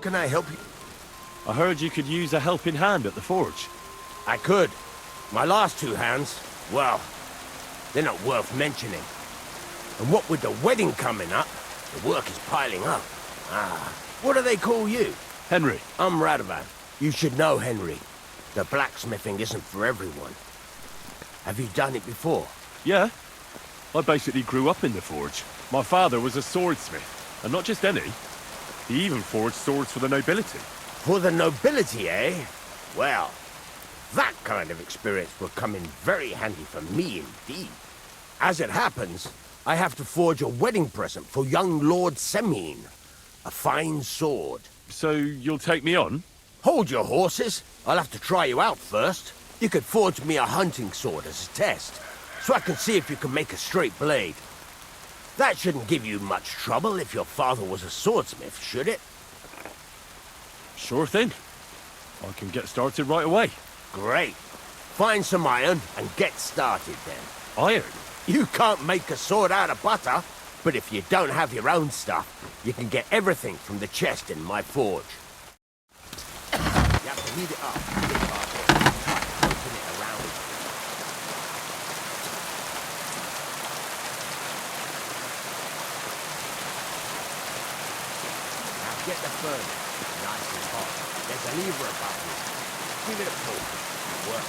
Can I help you? I heard you could use a helping hand at the forge. I could. My last two hands, well, they're not worth mentioning. And what with the wedding coming up, the work is piling up. What do they call you? Henry. I'm Radovan. You should know Henry. The blacksmithing isn't for everyone. Have you done it before? Yeah. I basically grew up in the forge. My father was a swordsmith, and not just any. He even forged swords for the nobility. For the nobility, eh? Well, that kind of experience will come in very handy for me indeed. As it happens, I have to forge a wedding present for young Lord 𝐬𝐮. A fine sword. So you'll take me on? Hold your horses. I'll have to try you out first. You could forge me a hunting sword as a test, so I can see if you can make a straight blade. That shouldn't give you much trouble if your father was a swordsmith, should it? Sure thing. I can get started right away. Great. Find some iron and get started then. Iron? You can't make a sword out of butter, but if you don't have your own stuff, you can get everything from the chest in my forge. You have to heat it up. Open it around. Now get the furnace nice and hot. There's a lever above you. Give it a pull. Work.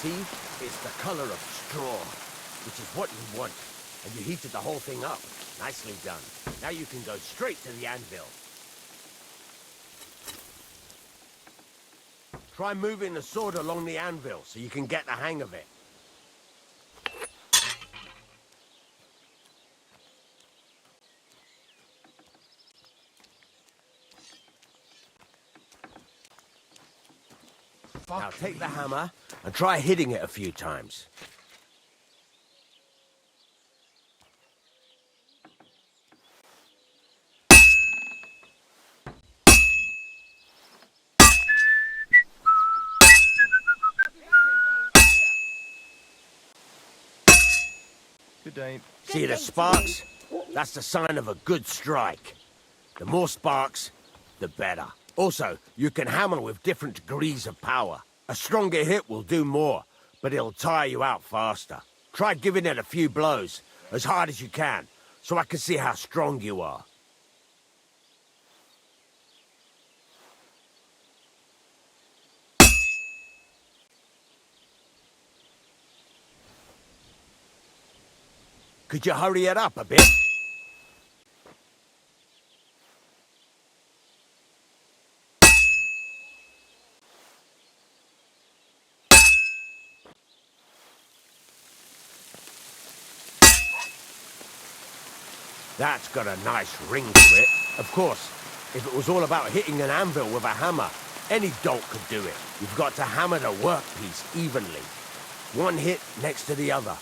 See? It's the color of straw, which is what you want. And you heated the whole thing up. Nicely done. Now you can go straight to the anvil. Try moving the sword along the anvil so you can get the hang of it. Now take the hammer and try hitting it a few times. Good day. See the sparks? That's the sign of a good strike. The more sparks, the better. Also, you can hammer with different degrees of power. A stronger hit will do more, but it'll tire you out faster. Try giving it a few blows, as hard as you can, so I can see how strong you are. Could you hurry it up a bit? That's got a nice ring to it. Of course, if it was all about hitting an anvil with a hammer, any dolt could do it. You've got to hammer the workpiece evenly. One hit next to the other.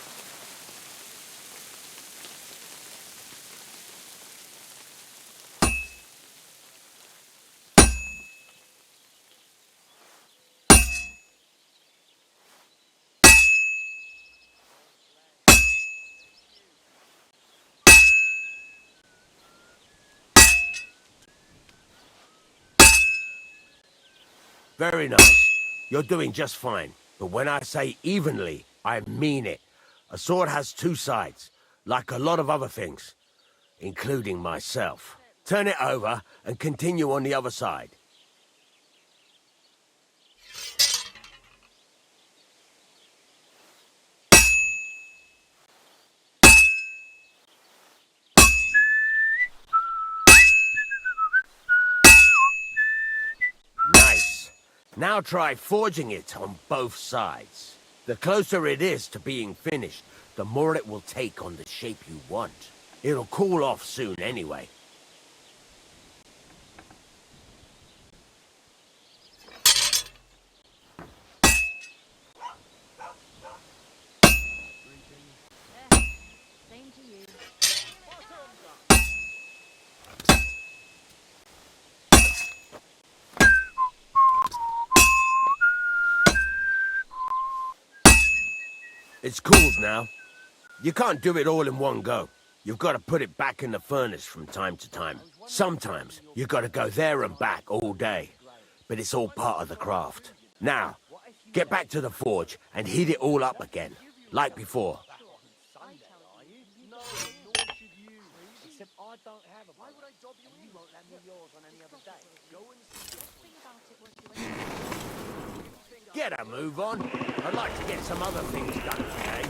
Very nice. You're doing just fine. But when I say evenly, I mean it. A sword has two sides, like a lot of other things, including myself. Turn it over and continue on the other side. Now try forging it on both sides. The closer it is to being finished, the more it will take on the shape you want. It'll cool off soon anyway. Same to you. It's cooled now. You can't do it all in one go. You've got to put it back in the furnace from time to time. Sometimes you've got to go there and back all day. But it's all part of the craft. Now, get back to the forge and heat it all up again, like before. Except I don't have a. Why would I dob you in? You won't lend me yours on any other day. Go and see. Get a move on. I'd like to get some other things done today.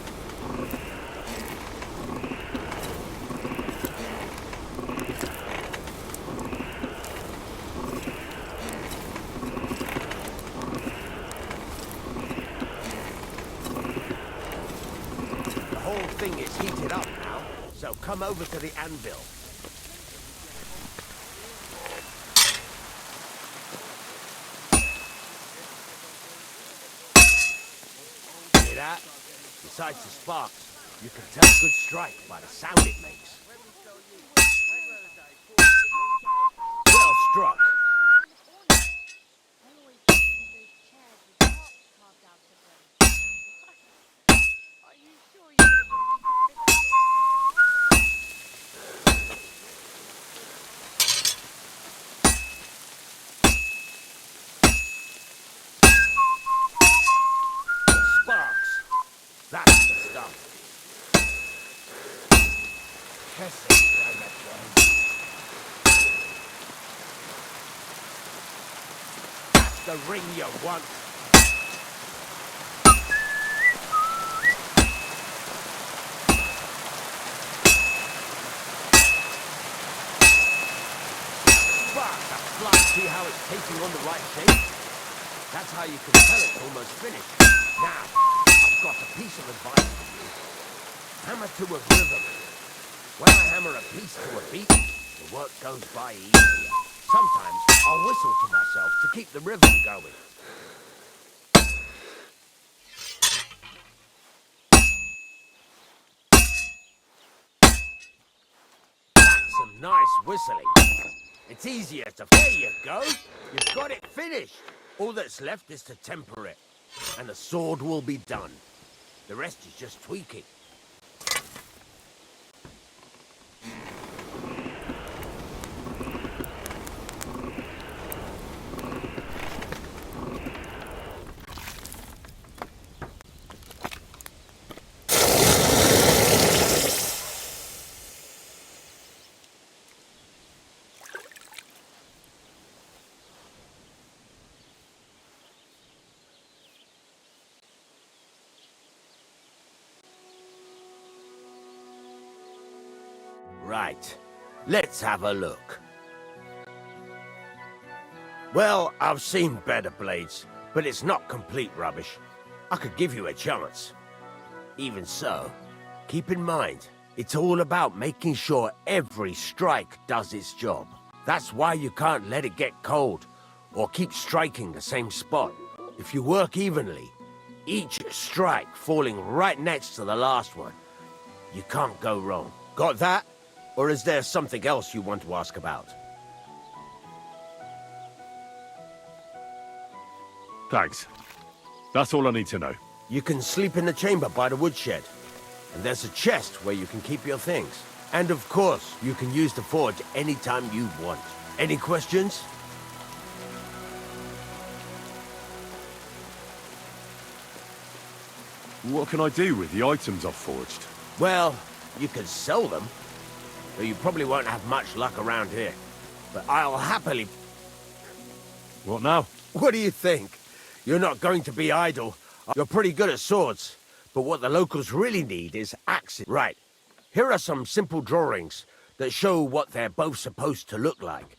The whole thing is heated up now, so come over to the anvil. Hear that? Besides the sparks, you can tell a good strike by the sound it makes. Well struck. I always thought those chairs with hearts carved out of them. Are you sure you don't want me to fit Sparks. That's the stuff. That's the ring you want. Sparks, that's like, see how it's taking on the right shape? That's how you can tell it's almost finished. Now, I've got a piece of advice for you. Hammer to a rhythm. When I hammer a piece to a beat, the work goes by easier. Sometimes I'll whistle to myself to keep the rhythm going. That's some nice whistling. It's easier to... There you go. You've got it finished. All that's left is to temper it, and the sword will be done. The rest is just tweaking. Right, let's have a look. Well, I've seen better blades, but it's not complete rubbish. I could give you a chance. Even so, keep in mind, it's all about making sure every strike does its job. That's why you can't let it get cold, or keep striking the same spot. If you work evenly, each strike falling right next to the last one, you can't go wrong. Got that? Or is there something else you want to ask about? Thanks. That's all I need to know. You can sleep in the chamber by the woodshed. And there's a chest where you can keep your things. And of course, you can use the forge anytime you want. Any questions? What can I do with the items I've forged? Well, you can sell them. Though you probably won't have much luck around here. But I'll happily... What now? What do you think? You're not going to be idle. You're pretty good at swords. But what the locals really need is axes. Right. Here are some simple drawings that show what they're both supposed to look like.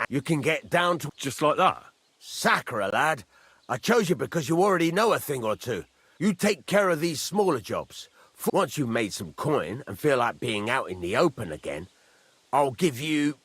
You can get down to... Just like that? Sacre, lad. I chose you because you already know a thing or two. You take care of these smaller jobs. Once you've made some coin and feel like being out in the open again, I'll give you